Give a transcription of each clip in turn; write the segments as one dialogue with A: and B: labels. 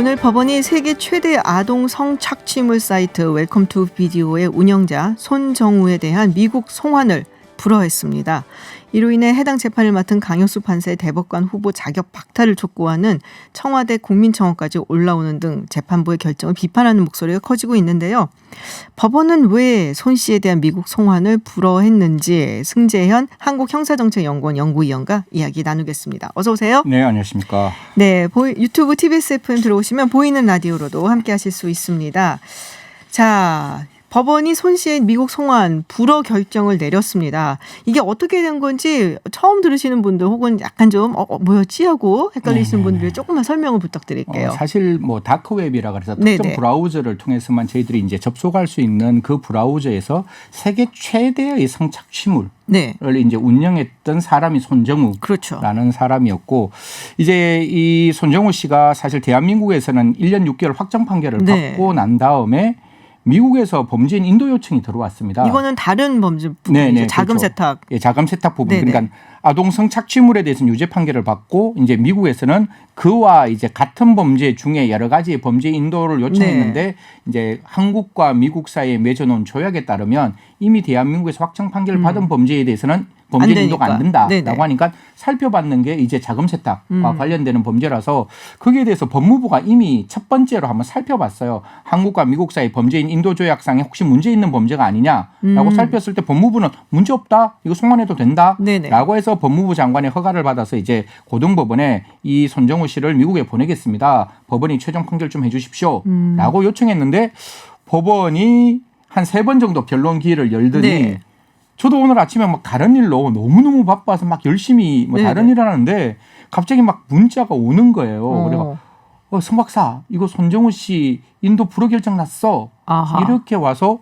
A: 오늘 법원이 세계 최대 아동 성착취물 사이트 웰컴 투 비디오의 운영자 손정우에 대한 미국 송환을 불허했습니다. 이로 인해 해당 재판을 맡은 강효수 판사의 대법관 후보 자격 박탈을 촉구하는 청와대 국민청원까지 올라오는 등 재판부의 결정을 비판하는 목소리가 커지고 있는데요. 법원은 왜 손 씨에 대한 미국 송환을 불허했는지 승재현 한국형사정책연구원 연구위원과 이야기 나누겠습니다. 어서 오세요.
B: 네, 안녕하십니까.
A: 네, 유튜브 TBS FM 들어오시면 보이는 라디오로도 함께 하실 수 있습니다. 자, 법원이 손 씨의 미국 송환 불허 결정을 내렸습니다. 이게 어떻게 된 건지 처음 들으시는 분들 혹은 약간 좀 뭐였지 하고 헷갈리시는 분들 조금만 설명을 부탁드릴게요.
B: 사실 뭐 다크웹이라 그래서 특정 브라우저를 통해서만 저희들이 이제 접속할 수 있는 그 브라우저에서 세계 최대의 성착취물을 이제 운영했던 사람이 손정우라는 사람이었고, 이제 이 손정우 씨가 사실 대한민국에서는 1년 6개월 확정 판결을 받고 난 다음에 미국에서 범죄인 인도 요청이 들어왔습니다.
A: 이거는 다른 범죄 부분이죠. 자금
B: 그렇죠.
A: 세탁.
B: 예, 자금 세탁 부분. 그러니까 아동 성착취물에 대해서는 유죄 판결을 받고 이제 미국에서는 그와 이제 같은 범죄 중에 여러 가지 범죄 인도를 요청했는데 이제 한국과 미국 사이에 맺어놓은 조약에 따르면 이미 대한민국에서 확정 판결을 받은 범죄에 대해서는 범죄 인도가 안 된다라고 하니까 살펴봤는 게 이제 자금 세탁과 관련되는 범죄라서 거기에 대해서 법무부가 이미 첫 번째로 한번 살펴봤어요. 한국과 미국 사이 범죄인 인도 조약상에 혹시 문제 있는 범죄가 아니냐라고 살폈을 때 법무부는 문제 없다, 이거 송환해도 된다라고 해서 법무부 장관의 허가를 받아서 이제 고등법원에 이 손정우 씨를 미국에 보내겠습니다. 법원이 최종 판결 좀 해주십시오라고 요청했는데 법원이 한 3번 정도 변론 기회를 열더니 저도 오늘 아침에 막 다른 일로 너무너무 바빠서 막 열심히 뭐 다른 일을 하는데 갑자기 막 문자가 오는 거예요. 그래서 성 박사, 이거 손정우 씨 인도 불허 결정 났어. 이렇게 와서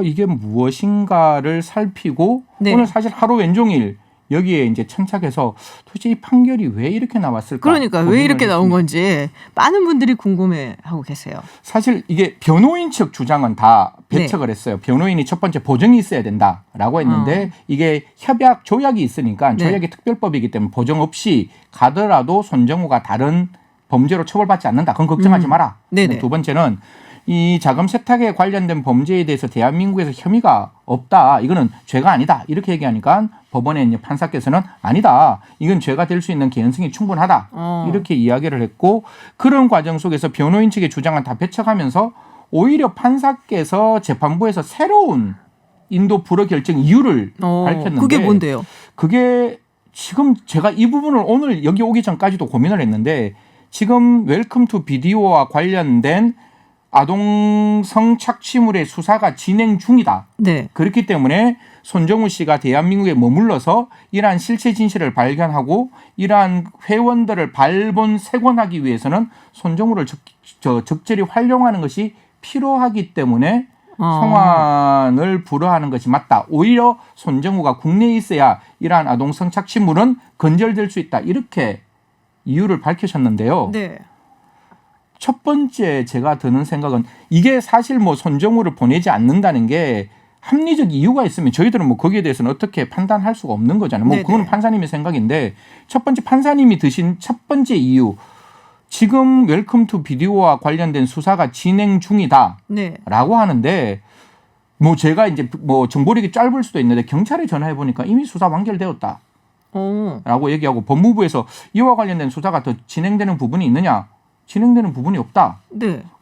B: 이게 무엇인가를 살피고 오늘 사실 하루 왼종일 여기에 이제 천착해서 도대체 이 판결이 왜 이렇게 나왔을까?
A: 그러니까 왜 이렇게 나온 건지 많은 분들이 궁금해하고 계세요.
B: 사실 이게 변호인 측 주장은 다 배척을 했어요. 변호인이 첫 번째 보정이 있어야 된다라고 했는데 이게 협약 조약이 있으니까 조약이 특별법이기 때문에 보정 없이 가더라도 손정우가 다른 범죄로 처벌받지 않는다. 그건 걱정하지 마라. 두 번째는 이 자금 세탁에 관련된 범죄에 대해서 대한민국에서 혐의가 없다. 이거는 죄가 아니다. 이렇게 얘기하니까 법원의 이제 판사께서는 아니다. 이건 죄가 될 수 있는 개연성이 충분하다. 이렇게 이야기를 했고, 그런 과정 속에서 변호인 측의 주장은 다 배척하면서 오히려 판사께서 재판부에서 새로운 인도 불허 결정 이유를 밝혔는데,
A: 그게 뭔데요?
B: 그게 지금 제가 이 부분을 오늘 여기 오기 전까지도 고민을 했는데, 지금 웰컴 투 비디오와 관련된 아동 성착취물의 수사가 진행 중이다. 그렇기 때문에 손정우 씨가 대한민국에 머물러서 이러한 실체 진실을 발견하고 이러한 회원들을 발본색원하기 위해서는 손정우를 적절히 활용하는 것이 필요하기 때문에 송환을 불허하는 것이 맞다. 오히려 손정우가 국내에 있어야 이러한 아동 성착취물은 건절될 수 있다. 이렇게 이유를 밝히셨는데요. 첫 번째 제가 드는 생각은 이게 사실 뭐 손정우를 보내지 않는다는 게 합리적 이유가 있으면 저희들은 뭐 거기에 대해서는 어떻게 판단할 수가 없는 거잖아요. 뭐 그건 판사님의 생각인데, 첫 번째 판사님이 드신 첫 번째 이유, 지금 웰컴 투 비디오와 관련된 수사가 진행 중이다라고 하는데, 뭐 제가 이제 뭐 정보력이 짧을 수도 있는데 경찰에 전화해 보니까 이미 수사 완결되었다. 라고 얘기하고 법무부에서 이와 관련된 수사가 더 진행되는 부분이 있느냐? 진행되는 부분이 없다.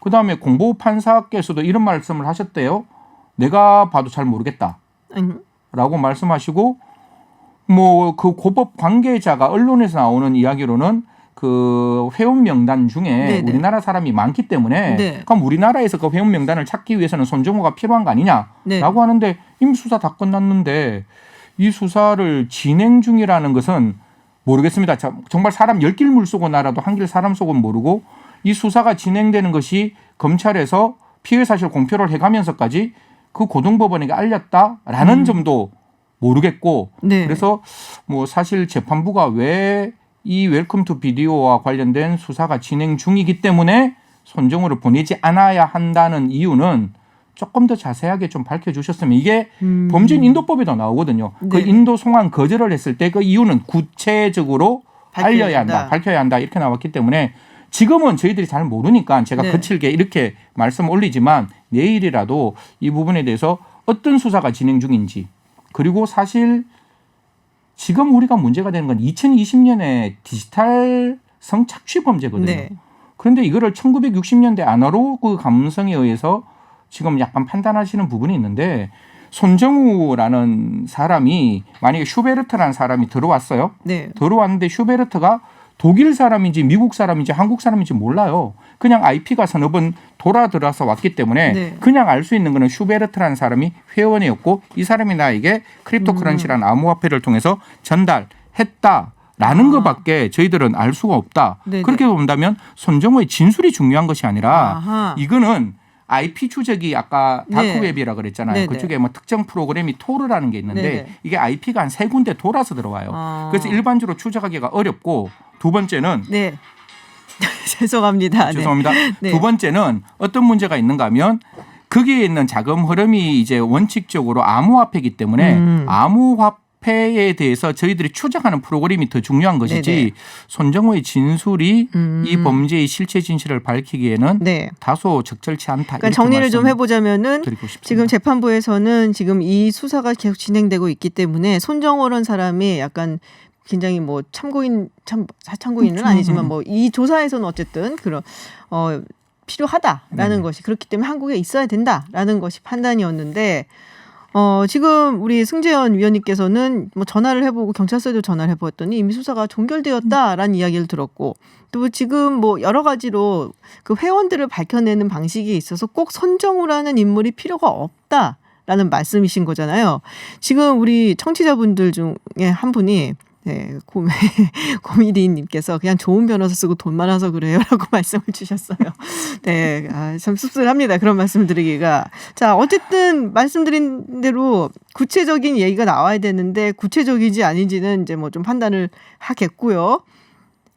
B: 그다음에 공보 판사께서도 이런 말씀을 하셨대요. 내가 봐도 잘 모르겠다. 라고 말씀하시고, 뭐 그 고법 관계자가 언론에서 나오는 이야기로는 그 회원 명단 중에 우리나라 사람이 많기 때문에 그럼 우리나라에서 그 회원 명단을 찾기 위해서는 손정우가 필요한 거 아니냐라고 하는데, 이미 수사 다 끝났는데 이 수사를 진행 중이라는 것은 모르겠습니다. 정말 사람 10길 물 쏘고 나라도 한 길 사람 속은 모르고, 이 수사가 진행되는 것이 검찰에서 피해 사실 공표를 해가면서까지 그 고등법원에게 알렸다라는 점도 모르겠고, 그래서 뭐 사실 재판부가 왜 이 웰컴 투 비디오와 관련된 수사가 진행 중이기 때문에 손정우를 보내지 않아야 한다는 이유는 조금 더 자세하게 좀 밝혀주셨으면, 이게 범죄인 인도법에도 나오거든요. 그 인도 송환 거절을 했을 때 그 이유는 구체적으로 알려야 한다, 밝혀야 한다 이렇게 나왔기 때문에 지금은 저희들이 잘 모르니까 제가
A: 네.
B: 거칠게 이렇게 말씀 올리지만 내일이라도 이 부분에 대해서 어떤 수사가 진행 중인지 그리고 사실 지금 우리가 문제가 되는 건 2020년에 디지털 성착취 범죄거든요.
A: 네.
B: 그런데 이거를 1960년대 아날로그 감성에 의해서 지금 약간 판단하시는 부분이 있는데 손정우라는 사람이 만약에 슈베르트라는 사람이 들어왔어요.
A: 네.
B: 들어왔는데 슈베르트가 독일 사람인지 미국 사람인지 한국 사람인지 몰라요. 그냥 IP가 서너 번 돌아들어서 왔기 때문에
A: 네.
B: 그냥 알 수 있는 거는 슈베르트라는 사람이 회원이었고 이 사람이 나에게 크립토커런시라는 암호화폐를 통해서 전달했다라는 것밖에 저희들은 알 수가 없다.
A: 네네.
B: 그렇게 본다면 손정우의 진술이 중요한 것이 아니라
A: 아하.
B: 이거는 IP 추적이 아까
A: 네.
B: 다크웹이라 그랬잖아요.
A: 네네.
B: 그쪽에 뭐 특정 프로그램이 토르라는 게 있는데
A: 네네.
B: 이게 IP가 한 3군데 돌아서 들어와요.
A: 아.
B: 그래서 일반적으로 추적하기가 어렵고 두 번째는
A: 네. 죄송합니다.
B: 죄송합니다.
A: 네.
B: 두 번째는 어떤 문제가 있는가 하면 거기에 있는 자금 흐름이 이제 원칙적으로 암호화폐이기 때문에 암호화폐에 대해서 저희들이 추적하는 프로그램이 더 중요한 것이지
A: 네네.
B: 손정호의 진술이 이 범죄의 실체 진실을 밝히기에는
A: 네.
B: 다소 적절치 않다.
A: 그러니까
B: 이렇게
A: 정리를 좀
B: 말씀드리고
A: 해보자면은
B: 싶습니다.
A: 지금 재판부에서는 지금 이 수사가 계속 진행되고 있기 때문에 손정호라는 사람이 약간 굉장히 뭐 참고인은 아니지만 뭐 이 조사에서는 어쨌든 그런 필요하다라는
B: 네네.
A: 것이 그렇기 때문에 한국에 있어야 된다라는 것이 판단이었는데 지금 우리 승재현 위원님께서는 뭐 전화를 해보고 경찰서에도 전화를 해보았더니 이미 수사가 종결되었다라는 이야기를 들었고 또 지금 뭐 여러 가지로 그 회원들을 밝혀내는 방식에 있어서 꼭 손정우라는 인물이 필요가 없다라는 말씀이신 거잖아요. 지금 우리 청취자분들 중에 한 분이 네, 고미리님께서 그냥 좋은 변호사 쓰고 돈 많아서 그래요라고 말씀을 주셨어요. 네, 참 씁쓸합니다. 그런 말씀을 드리기가. 자, 어쨌든 말씀드린 대로 구체적인 얘기가 나와야 되는데 구체적이지 아닌지는 이제 뭐 좀 판단을 하겠고요.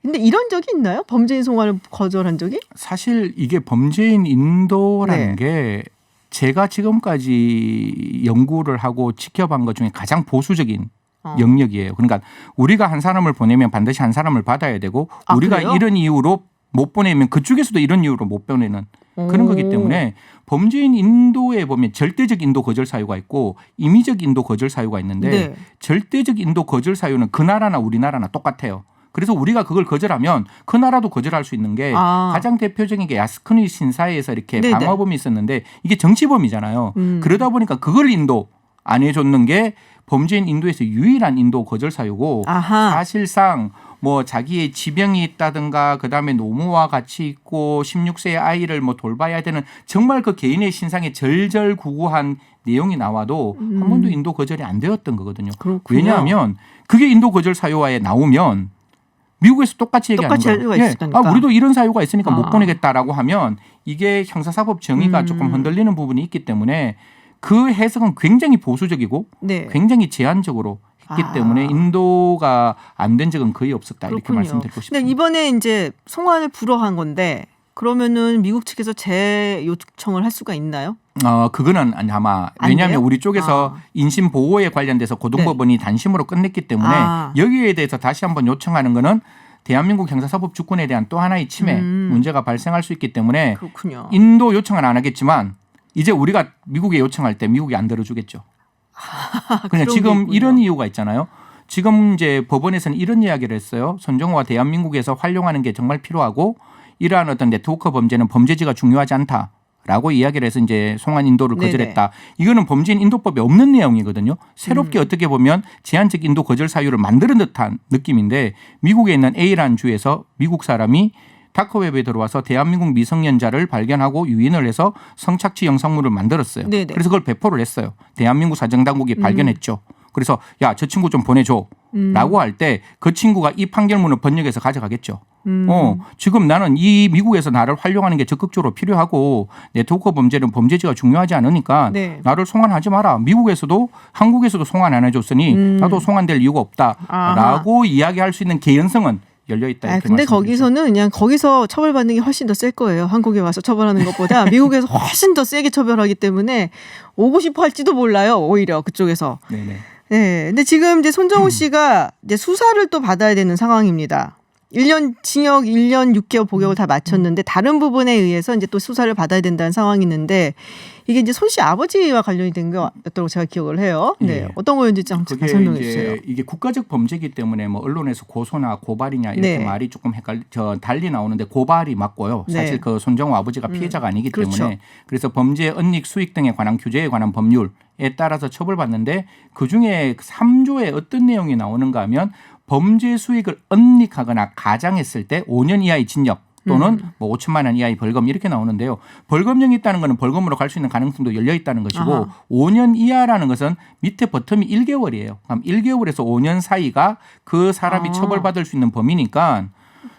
A: 근데 이런 적이 있나요? 범죄인 송환을 거절한 적이?
B: 사실 이게 범죄인 인도라는
A: 네.
B: 게 제가 지금까지 연구를 하고 지켜본 것 중에 가장 보수적인 영역이에요. 그러니까 우리가 한 사람을 보내면 반드시 한 사람을 받아야 되고 우리가
A: 그래요?
B: 이런 이유로 못 보내면 그쪽에서도 이런 이유로 못 보내는 그런 거기 때문에 범죄인 인도에 보면 절대적 인도 거절 사유가 있고 임의적 인도 거절 사유가 있는데
A: 네.
B: 절대적 인도 거절 사유는 그 나라나 우리나라나 똑같아요. 그래서 우리가 그걸 거절하면 그 나라도 거절할 수 있는 게 가장 대표적인 게 야스쿠니 신사에서 이렇게
A: 네네.
B: 방어범이 있었는데 이게 정치범이잖아요. 그러다 보니까 그걸 인도 안 해줬는 게 범죄인 인도에서 유일한 인도 거절 사유고
A: 아하.
B: 사실상 뭐 자기의 지병이 있다든가 그다음에 노모와 같이 있고 16세의 아이를 뭐 돌봐야 되는 정말 그 개인의 신상에 절절구구한 내용이 나와도 한 번도 인도 거절이 안 되었던 거거든요.
A: 그렇군요.
B: 왜냐하면 그게 인도 거절 사유화에 나오면 미국에서 똑같이 얘기하는
A: 똑같이
B: 거예요.
A: 할 수가 있으니까.
B: 우리도 이런 사유가 있으니까 못 보내겠다라고 하면 이게 형사사법 정의가 조금 흔들리는 부분이 있기 때문에 그 해석은 굉장히 보수적이고
A: 네.
B: 굉장히 제한적으로 했기 때문에 인도가 안 된 적은 거의 없었다. 이렇게
A: 그렇군요.
B: 말씀드리고 싶습니다.
A: 근데 이번에 이제 송환을 불허한 건데 그러면은 미국 측에서 재요청을 할 수가 있나요?
B: 그거는 아마
A: 안
B: 왜냐하면
A: 돼요?
B: 우리 쪽에서 인신 보호에 관련돼서 고등법원이 단심으로 끝냈기 때문에 여기에 대해서 다시 한번 요청하는 거는 대한민국 형사사법 주권에 대한 또 하나의 침해 문제가 발생할 수 있기 때문에
A: 그렇군요.
B: 인도 요청은 안 하겠지만 이제 우리가 미국에 요청할 때 미국이 안 들어주겠죠. 그냥 지금 이런 이유가 있잖아요. 지금 이제 법원에서는 이런 이야기를 했어요. 손정호가 대한민국에서 활용하는 게 정말 필요하고 이러한 어떤 네트워크 범죄는 범죄지가 중요하지 않다라고 이야기를 해서 이제 송환 인도를 거절했다. 이거는 범죄인 인도법에 없는 내용이거든요. 새롭게 어떻게 보면 제한적 인도 거절 사유를 만드는 듯한 느낌인데 미국에 있는 A라는 주에서 미국 사람이 다크웹에 들어와서 대한민국 미성년자를 발견하고 유인을 해서 성착취 영상물을 만들었어요.
A: 네네.
B: 그래서 그걸 배포를 했어요. 대한민국 사정당국이 발견했죠. 그래서 야, 저 친구 좀 보내줘 라고 할 때 그 친구가 이 판결문을 번역해서 가져가겠죠. 지금 나는 이 미국에서 나를 활용하는 게 적극적으로 필요하고 네트워크 범죄는 범죄지가 중요하지 않으니까
A: 네.
B: 나를 송환하지 마라. 미국에서도 한국에서도 송환 안 해줬으니 나도 송환될 이유가 없다라고 이야기할 수 있는 개연성은 열려 있다. 이렇게
A: 근데
B: 말씀드리죠.
A: 거기서는 그냥 거기서 처벌받는 게 훨씬 더 셀 거예요. 한국에 와서 처벌하는 것보다 미국에서 훨씬 더 세게 처벌하기 때문에 오고 싶어 할지도 몰라요. 오히려 그쪽에서.
B: 네네.
A: 네. 근데 지금 이제 손정우 씨가 이제 수사를 또 받아야 되는 상황입니다. 1년 징역 1년 6개월 복역을 다 마쳤는데 다른 부분에 의해서 이제 또 수사를 받아야 된다는 상황이 있는데 이게 이제 손 씨 아버지와 관련이 된 거였다고 제가 기억을 해요. 네.
B: 예.
A: 어떤 거였는지 잠깐 설명해 주세요.
B: 이게 국가적 범죄이기 때문에 뭐 언론에서 고소나 고발이냐 이렇게
A: 네.
B: 말이 조금 달리 나오는데 고발이 맞고요. 사실
A: 네.
B: 그 손정우 아버지가 피해자가 아니기
A: 그렇죠.
B: 때문에 그래서 범죄 은닉 수익 등에 관한 규제에 관한 법률에 따라서 처벌받는데 그중에 3조에 어떤 내용이 나오는가 하면 범죄 수익을 은닉하거나 가장했을 때 5년 이하의 징역 또는 뭐 5천만 원 이하의 벌금 이렇게 나오는데요. 벌금형이 있다는 것은 벌금으로 갈 수 있는 가능성도 열려 있다는 것이고
A: 아하.
B: 5년 이하라는 것은 밑에 버텀이 1개월이에요. 그럼 1개월에서 5년 사이가 그 사람이 처벌받을 수 있는 범위니까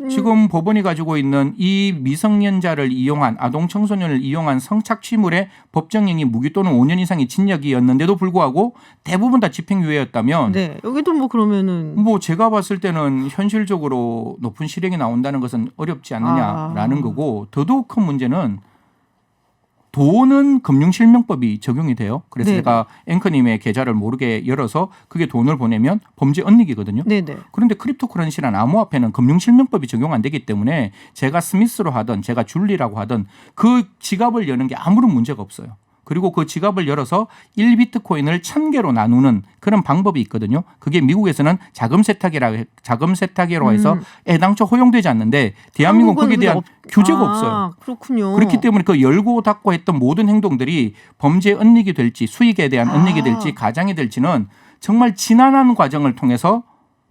B: 지금 법원이 가지고 있는 이 미성년자를 이용한 아동 청소년을 이용한 성착취물의 법정형이 무기 또는 5년 이상의 징역이었는데도 불구하고 대부분 다 집행유예였다면
A: 네. 여기도 뭐 그러면은
B: 뭐 제가 봤을 때는 현실적으로 높은 실형이 나온다는 것은 어렵지 않느냐라는 거고 더더욱 큰 문제는 돈은 금융실명법이 적용이 돼요. 그래서
A: 네네.
B: 제가 앵커님의 계좌를 모르게 열어서 그게 돈을 보내면 범죄 은닉이거든요.
A: 네네.
B: 그런데 크립토커런시란 암호화폐는 금융실명법이 적용 안 되기 때문에 제가 스미스로 하든 제가 줄리라고 하든 그 지갑을 여는 게 아무런 문제가 없어요. 그리고 그 지갑을 열어서 1비트코인을 1000개로 나누는 그런 방법이 있거든요. 그게 미국에서는 자금 세탁이라고 해서 애당초 허용되지 않는데 대한민국은 거기에 대한 규제가 없어요.
A: 그렇군요.
B: 그렇기 때문에 그 열고 닫고 했던 모든 행동들이 범죄 은닉이 될지 수익에 대한 은닉이 될지 가장이 될지는 정말 지난한 과정을 통해서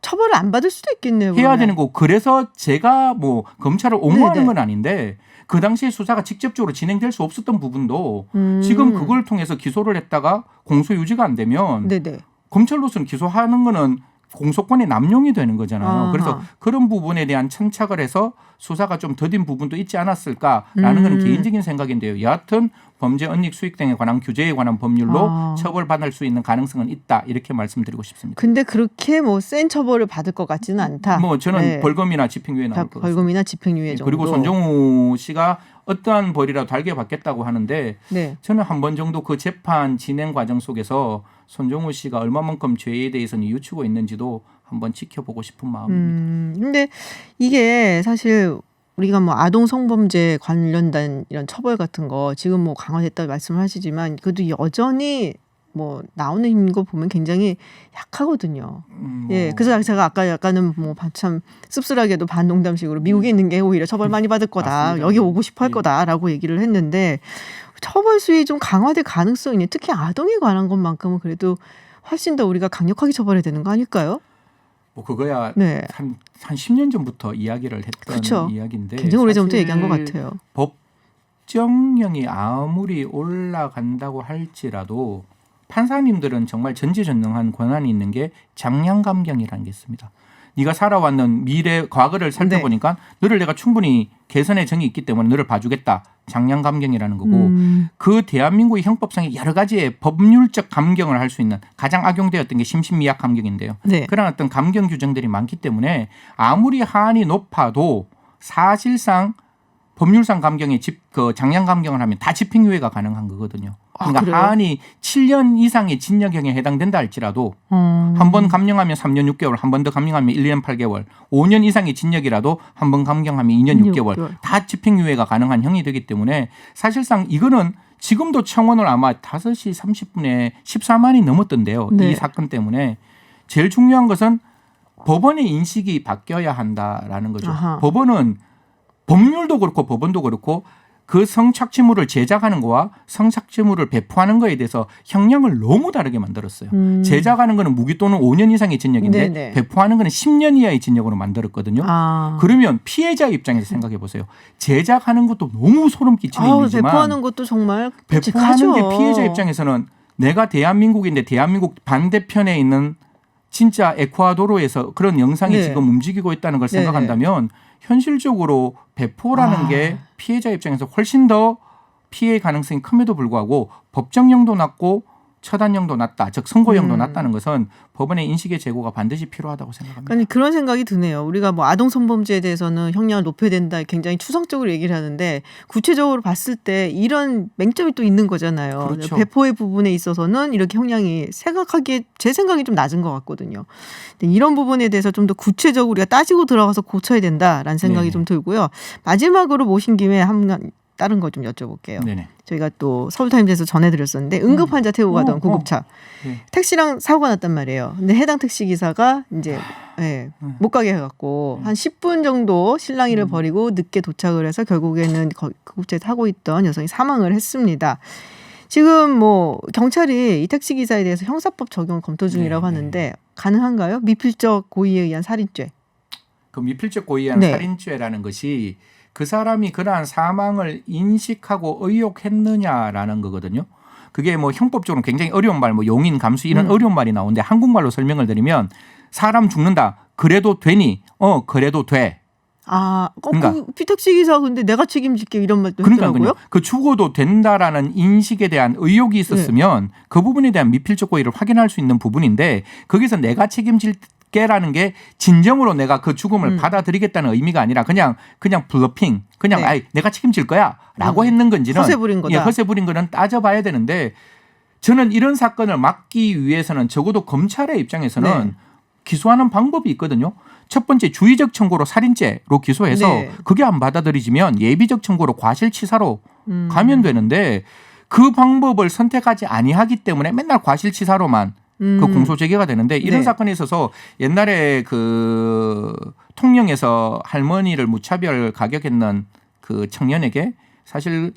A: 처벌을 안 받을 수도 있겠네요.
B: 해야
A: 그러면.
B: 되는 거고 그래서 제가 뭐 검찰을 옹호하는
A: 네네.
B: 건 아닌데 그 당시에 수사가 직접적으로 진행될 수 없었던 부분도 지금 그걸 통해서 기소를 했다가 공소 유지가 안 되면
A: 네네.
B: 검찰로서는 기소하는 거는 공소권의 남용이 되는 거잖아요.
A: 아하.
B: 그래서 그런 부분에 대한 천착을 해서 수사가 좀 더딘 부분도 있지 않았을까라는 건 개인적인 생각인데요. 여하튼 범죄 은닉 수익 등에 관한 규제에 관한 법률로 처벌받을 수 있는 가능성은 있다. 이렇게 말씀드리고 싶습니다.
A: 근데 그렇게 뭐 센 처벌을 받을 것 같지는 않다.
B: 뭐 저는
A: 네.
B: 벌금이나 집행유예 나올 것 같습니다.
A: 벌금이나 집행유예 정도.
B: 그리고 손정우 씨가 어떠한 벌이라도 달게 받겠다고 하는데
A: 네.
B: 저는 한 번 정도 그 재판 진행 과정 속에서 손정우 씨가 얼마만큼 죄에 대해서 뉘우치고 있는지도 한번 지켜보고 싶은 마음입니다.
A: 근데 이게 사실 우리가 뭐 아동 성범죄 관련된 이런 처벌 같은 거 지금 뭐 강화됐다고 말씀을 하시지만 그래도 여전히 뭐 나오는 거 보면 굉장히 약하거든요. 예, 그래서 제가 아까 약간은 뭐 참 씁쓸하게도 반농담식으로 미국에 있는 게 오히려 처벌 많이 받을 거다.
B: 맞습니다.
A: 여기 오고 싶어 할
B: 예.
A: 거다라고 얘기를 했는데 처벌 수위 좀 강화될 가능성이 있는 특히 아동에 관한 것만큼은 그래도 훨씬 더 우리가 강력하게 처벌해야 되는 거 아닐까요?
B: 뭐 그거야
A: 네.
B: 한 10년 전부터 이야기를 했던
A: 그렇죠.
B: 이야기인데
A: 굉장히 오래전부터
B: 사실
A: 얘기한 것 같아요.
B: 법정형이 아무리 올라간다고 할지라도 판사님들은 정말 전지전능한 권한이 있는 게 장량감경이라는 게 있습니다. 네가 살아왔는 과거를 살펴보니까 너를 내가 충분히 개선의 정이 있기 때문에 너를 봐주겠다. 장량감경이라는 거고 그 대한민국의 형법상에 여러 가지의 법률적 감경을 할 수 있는 가장 악용되었던 게 심신미약 감경인데요.
A: 네.
B: 그런 어떤 감경 규정들이 많기 때문에 아무리 하한이 높아도 사실상 법률상 감경에 장량 감경을 하면 다 집행유예가 가능한 거거든요. 그러니까
A: 그래요?
B: 하한이 7년 이상의 진역형에 해당된다 할지라도 한 번 감경하면 3년 6개월, 한 번 더 감경하면 1년 8개월, 5년 이상의 진역이라도 한 번 감경하면 2년 6개월 다 집행유예가 가능한 형이 되기 때문에 사실상 이거는 지금도 청원을 아마 5시 30분에 14만이 넘었던데요.
A: 네.
B: 이 사건 때문에 제일 중요한 것은 법원의 인식이 바뀌어야 한다라는 거죠.
A: 아하.
B: 법원은 법률도 그렇고 법원도 그렇고 그 성착취물을 제작하는 거와 성착취물을 배포하는 거에 대해서 형량을 너무 다르게 만들었어요. 제작하는 거는 무기 또는 5년 이상의 징역인데
A: 네네.
B: 배포하는 거는 10년 이하의 징역으로 만들었거든요. 그러면 피해자 입장에서 생각해 보세요. 제작하는 것도 너무 소름 끼치는 일이지만
A: 배포하는 것도 정말
B: 배포하는 게
A: 끔찍하죠.
B: 피해자 입장에서는 내가 대한민국인데 대한민국 반대편에 있는 진짜 에콰도르에서 그런 영상이
A: 네.
B: 지금 움직이고 있다는 걸
A: 네네.
B: 생각한다면 현실적으로 배포라는 게 피해자 입장에서 훨씬 더 피해 가능성이 큼에도 불구하고 법정형도 낮고 처단형도 낮다, 즉 선고형도 낮다는 것은 법원의 인식의 제고가 반드시 필요하다고 생각합니다.
A: 그러니까 그런 생각이 드네요. 우리가 뭐 아동 성범죄에 대해서는 형량을 높여야 된다 굉장히 추상적으로 얘기를 하는데 구체적으로 봤을 때 이런 맹점이 또 있는 거잖아요.
B: 그렇죠.
A: 배포의 부분에 있어서는 이렇게 형량이 생각하기에 제 생각이 좀 낮은 것 같거든요. 근데 이런 부분에 대해서 좀 더 구체적으로 우리가 따지고 들어가서 고쳐야 된다라는 생각이
B: 네네.
A: 좀 들고요. 마지막으로 모신 김에 다른 거 좀 여쭤볼게요.
B: 네네.
A: 저희가 또 서울타임즈에서 전해드렸었는데 응급 환자 태우고 가던 구급차
B: 네.
A: 택시랑 사고가 났단 말이에요. 근데 해당 택시 기사가 이제 못 가게 해갖고 한 10분 정도 실랑이를 벌이고 늦게 도착을 해서 결국에는 구급차에 타고 있던 여성이 사망을 했습니다. 지금 뭐 경찰이 이 택시 기사에 대해서 형사법 적용 검토 중이라고 하는데 가능한가요? 미필적 고의에 의한 살인죄.
B: 그 미필적 고의에 의한 살인죄라는 것이 그 사람이 그러한 사망을 인식하고 의혹했느냐라는 거거든요. 그게 뭐 형법적으로 굉장히 어려운 말, 뭐 용인, 감수 이런 어려운 말이 나오는데 한국말로 설명을 드리면 사람 죽는다. 그래도 되니? 그래도 돼.
A: 그러니까 그 택시 기사 근데 내가 책임질게 이런 말도 했더라고요.
B: 그 죽어도 된다라는 인식에 대한 의혹이 있었으면 그 부분에 대한 미필적 고의를 확인할 수 있는 부분인데 거기서 내가 책임질게라는 게 진정으로 내가 그 죽음을 받아들이겠다는 의미가 아니라 그냥 블러핑, 그냥 내가 책임질 거야라고 했는 건지는
A: 허세 부린 거다.
B: 허세 부린 거는 따져봐야 되는데 저는 이런 사건을 막기 위해서는 적어도 검찰의 입장에서는 기소하는 방법이 있거든요. 첫 번째 주의적 청구로 살인죄로 기소해서 그게 안 받아들이지면 예비적 청구로 과실치사로 가면 되는데 그 방법을 선택하지 아니하기 때문에 맨날 과실치사로만 그 공소 제기가 되는데 이런 사건에 있어서 옛날에 그 통영에서 할머니를 무차별 가격했는 그 청년에게 사실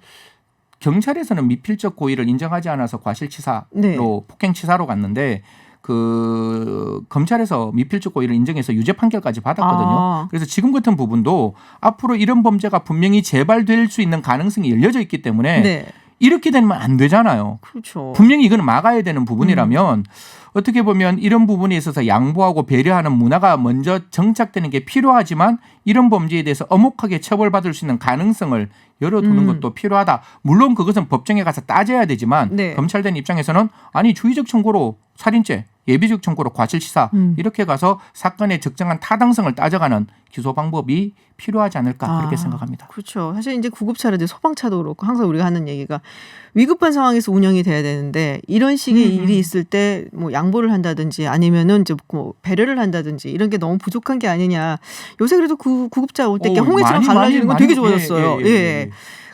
B: 경찰에서는 미필적 고의를 인정하지 않아서 과실치사로 폭행치사로 갔는데 그 검찰에서 미필적 고의를 인정해서 유죄 판결까지 받았거든요. 그래서 지금 같은 부분도 앞으로 이런 범죄가 분명히 재발될 수 있는 가능성이 열려져 있기 때문에 이렇게 되면 안 되잖아요.
A: 그렇죠.
B: 분명히 이건 막아야 되는 부분이라면 어떻게 보면 이런 부분에 있어서 양보하고 배려하는 문화가 먼저 정착되는 게 필요하지만 이런 범죄에 대해서 엄혹하게 처벌받을 수 있는 가능성을 열어두는 것도 필요하다. 물론 그것은 법정에 가서 따져야 되지만 검찰된 입장에서는 아니 주의적 청구로 살인죄, 예비적 청구로 과실치사 이렇게 가서 사건의 적정한 타당성을 따져가는 기소 방법이 필요하지 않을까 그렇게 생각합니다.
A: 그렇죠. 사실 이제 구급차라든지 소방차도 그렇고 항상 우리가 하는 얘기가 위급한 상황에서 운영이 돼야 되는데 이런 식의 일이 있을 때 뭐 양보를 한다든지 아니면은 이제 뭐 배려를 한다든지 이런 게 너무 부족한 게 아니냐. 요새 그래도 구급차 올 때 홍해처럼 갈라지는 건 되게 좋아졌어요.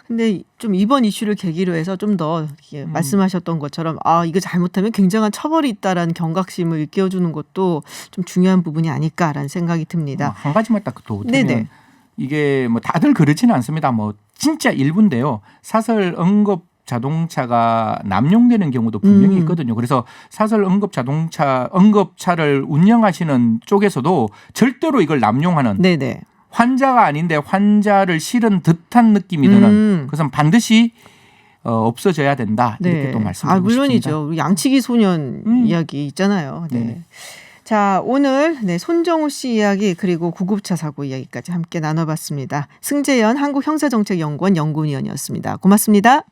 A: 근데 좀 이번 이슈를 계기로 해서 좀 더 말씀하셨던 것처럼 이거 잘못하면 굉장한 처벌이 있다라는 경각심을 일깨워주는 것도 좀 중요한 부분이 아닐까라는 생각이 듭니다.
B: 한 가지만 딱 더 보태면 이게 뭐 다들 그렇지는 않습니다. 뭐 진짜 일부인데요. 사설 응급 자동차가 남용되는 경우도 분명히 있거든요. 그래서 사설 응급차를 운영하시는 쪽에서도 절대로 이걸 남용하는 환자가 아닌데 환자를 실은 듯한 느낌이 드는 그것은 반드시 없어져야 된다. 이렇게 또 말씀드리고 싶습니다.
A: 물론이죠. 양치기 소년 이야기 있잖아요. 자, 오늘 손정우 씨 이야기 그리고 구급차 사고 이야기까지 함께 나눠봤습니다. 승재현 한국형사정책연구원 연구위원이었습니다. 고맙습니다.